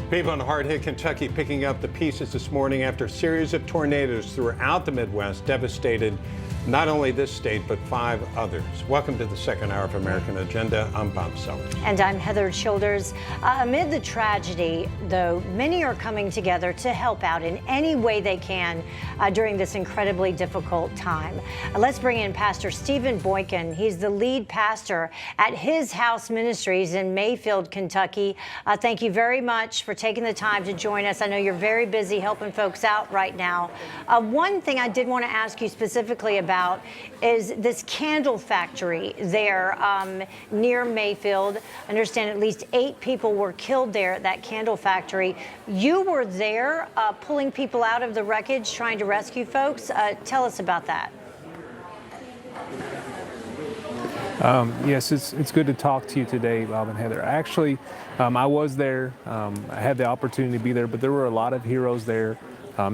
People in hard-hit Kentucky picking up the pieces this morning after a series of tornadoes throughout the Midwest devastated not only this state, but 5 others. Welcome to the second hour of American Agenda. I'm Bob Sellers. And I'm Heather Childers. Amid the tragedy, though, many are coming together to help out in any way they can during this incredibly difficult time. Let's bring in Pastor Stephen Boykin. He's the lead pastor at His House Ministries in Mayfield, Kentucky. Thank you very much for taking the time to join us. I know you're very busy helping folks out right now. One thing I did want to ask you specifically about is this candle factory there near Mayfield. I understand at least 8 people were killed there at that candle factory. You were there pulling people out of the wreckage, trying to rescue folks. Tell us about that. Yes, it's good to talk to you today, Bob and Heather. Actually, I was there. I had the opportunity to be there, but there were a lot of heroes there.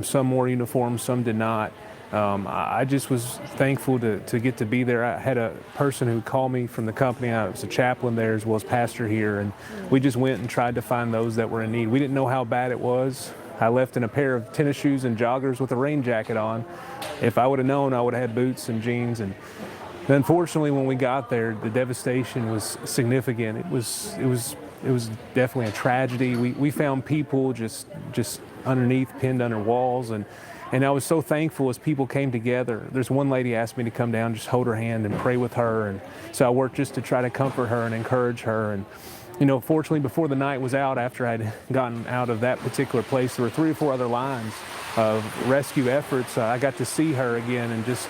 Some wore uniforms, some did not. I just was thankful to get to be there. I had a person who called me from the company. I was a chaplain there as well as pastor here, and we just went and tried to find those that were in need. We didn't know how bad it was. I left in a pair of tennis shoes and joggers with a rain jacket on. If I would have known, I would have had boots and jeans. And unfortunately, when we got there, the devastation was significant. It was definitely a tragedy. We found people just underneath, pinned under walls, and I was so thankful as people came together. There's one lady asked me to come down, just hold her hand and pray with her, and so I worked just to try to comfort her and encourage her. And you know, fortunately, before the night was out, after I'd gotten out of that particular place, there were 3 or 4 other lines of rescue efforts. I got to see her again and just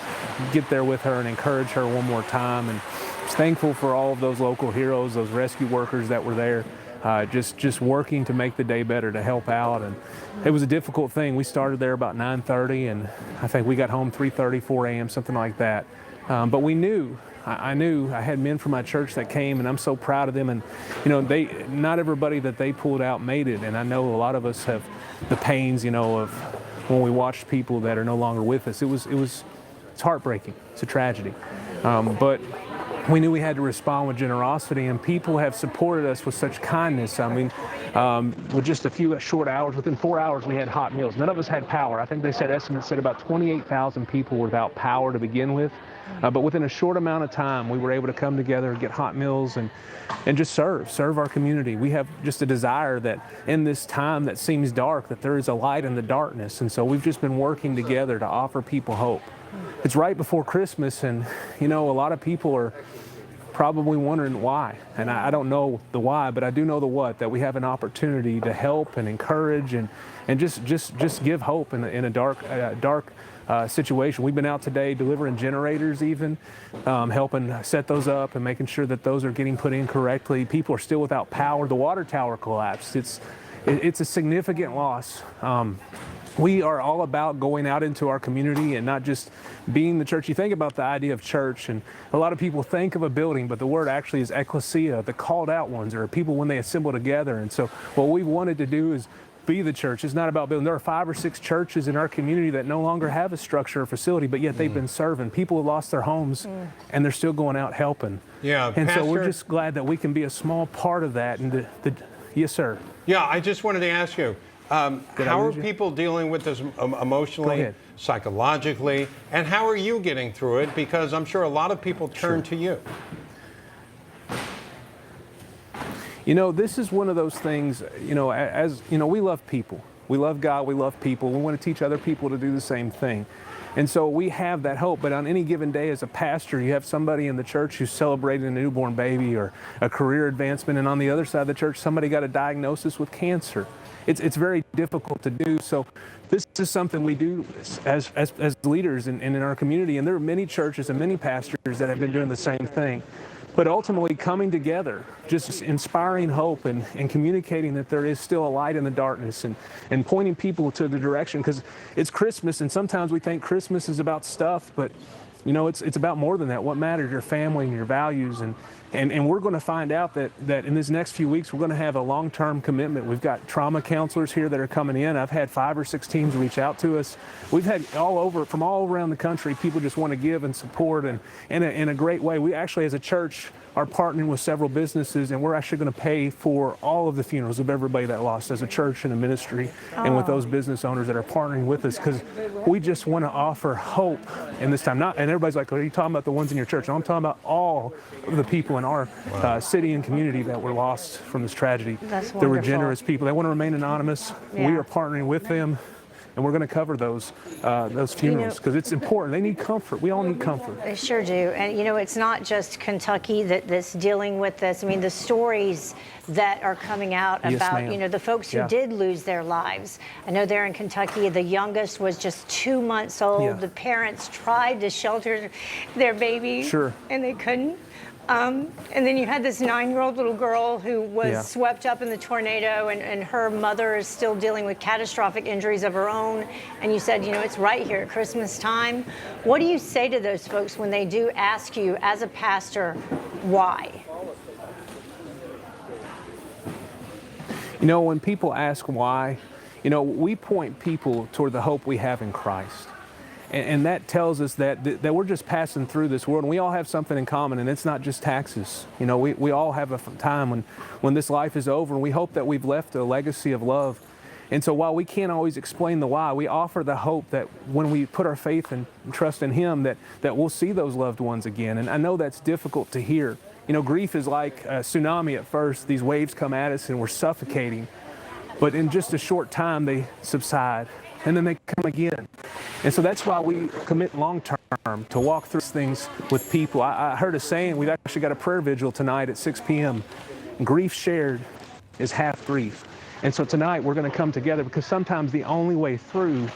get there with her and encourage her one more time. And I was thankful for all of those local heroes, those rescue workers that were there. Just working to make the day better, to help out. And it was a difficult thing. We started there about 9:30, and I think we got home 3:30, 4 a.m., something like that. But we knew, I knew I had men from my church that came, and I'm so proud of them. And you know, not everybody that they pulled out made it. And I know a lot of us have the pains, you know, of when we watched people that are no longer with us. It's heartbreaking. It's a tragedy. But we knew we had to respond with generosity, and people have supported us with such kindness. I mean, with just a few short hours, within 4 hours, we had hot meals. None of us had power. I think estimates said about 28,000 people were without power to begin with. But within a short amount of time, we were able to come together and get hot meals and just serve our community. We have just a desire that in this time that seems dark, that there is a light in the darkness. And so we've just been working together to offer people hope. It's right before Christmas, and you know, a lot of people are probably wondering why, and I don't know the why, but I do know the what, that we have an opportunity to help and encourage and just give hope in a dark situation. We've been out today delivering generators, even helping set those up and making sure that those are getting put in correctly. People are still without power. The water tower collapsed. It's a significant loss. We are all about going out into our community and not just being the church. You think about the idea of church, and a lot of people think of a building, but the word actually is ecclesia, the called out ones, or people when they assemble together. And so what we wanted to do is be the church. It's not about building. There are 5 or 6 churches in our community that no longer have a structure or facility, but yet they've been serving. People have lost their homes, and they're still going out helping. Yeah, and Pastor, so we're just glad that we can be a small part of that. And yes, sir. Yeah, I just wanted to ask you, how are people dealing with this emotionally, psychologically, and how are you getting through it? Because I'm sure a lot of people turn to you. You know, this is one of those things, you know, as you know, we love people. We love God, we love people. We want to teach other people to do the same thing. And so we have that hope, but on any given day as a pastor, you have somebody in the church who's celebrating a newborn baby or a career advancement, and on the other side of the church, somebody got a diagnosis with cancer. It's very difficult to do. So this is something we do as leaders in our community, and there are many churches and many pastors that have been doing the same thing. But ultimately coming together, just inspiring hope and communicating that there is still a light in the darkness and pointing people to the direction, because it's Christmas, and sometimes we think Christmas is about stuff, but you know, it's about more than that. What matters? Your family and your values, and And we're going to find out that in this next few weeks, we're going to have a long-term commitment. We've got trauma counselors here that are coming in. I've had 5 or 6 teams reach out to us. We've had from all around the country, people just want to give and support, and in a great way. We actually, as a church, are partnering with several businesses, and we're actually going to pay for all of the funerals of everybody that lost as a church and a ministry, and with those business owners that are partnering with us, because we just want to offer hope in this time. And everybody's like, are you talking about the ones in your church? No, I'm talking about all of the people in our city and community that were lost from this tragedy. That's They were wonderful. generous people. They want to remain anonymous. Yeah. We are partnering with them, and we're going to cover those funerals because it's important. They need comfort. We all need comfort. They sure do. And, it's not just Kentucky that's dealing with this. I mean, the stories that are coming out Yes, about, ma'am. the folks who Yeah. did lose their lives. I know there in Kentucky, the youngest was just 2 months old. Yeah. The parents tried to shelter their baby. Sure. And they couldn't. And then you had this 9-year-old little girl who was Yeah. swept up in the tornado, and her mother is still dealing with catastrophic injuries of her own. And you said, it's right here at Christmas time. What do you say to those folks when they do ask you, as a pastor, why? When people ask why, we point people toward the hope we have in Christ. And that tells us that we're just passing through this world, and we all have something in common, and it's not just taxes. We all have a time when this life is over, and we hope that we've left a legacy of love. And so while we can't always explain the why, we offer the hope that when we put our faith and trust in Him, that we'll see those loved ones again. And I know that's difficult to hear. Grief is like a tsunami at first. These waves come at us, and we're suffocating. But in just a short time, they subside, and then they come again. And so that's why we commit long-term to walk through things with people. I heard a saying, we've actually got a prayer vigil tonight at 6 p.m. Grief shared is half grief. And so tonight we're going to come together because sometimes the only way through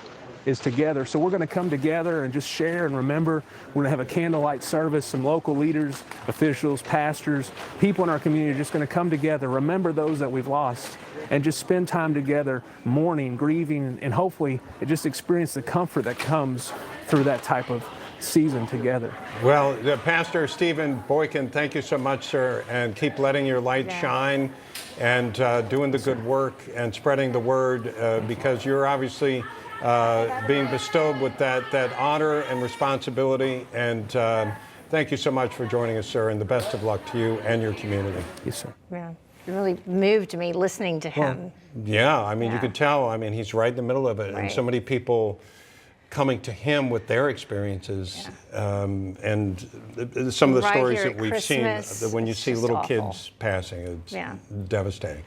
is together. So we're going to come together and just share and remember. We're going to have a candlelight service. Some local leaders, officials, pastors, people in our community are just going to come together, remember those that we've lost, and just spend time together, mourning, grieving, and hopefully just experience the comfort that comes through that type of season together. Well, Pastor Stephen Boykin, thank you so much, sir, and keep letting your light shine and doing the good work and spreading the word because you're obviously being bestowed with that honor and responsibility. And thank you so much for joining us, sir, and the best of luck to you and your community. Yes, sir. Yeah. It really moved me listening to him. Yeah, I mean, you could tell. I mean, he's right in the middle of it. Right. And so many people coming to him with their experiences. And some of the Right stories here that at we've Christmas, seen, when you it's see just little awful. kids passing, it's Yeah. devastating.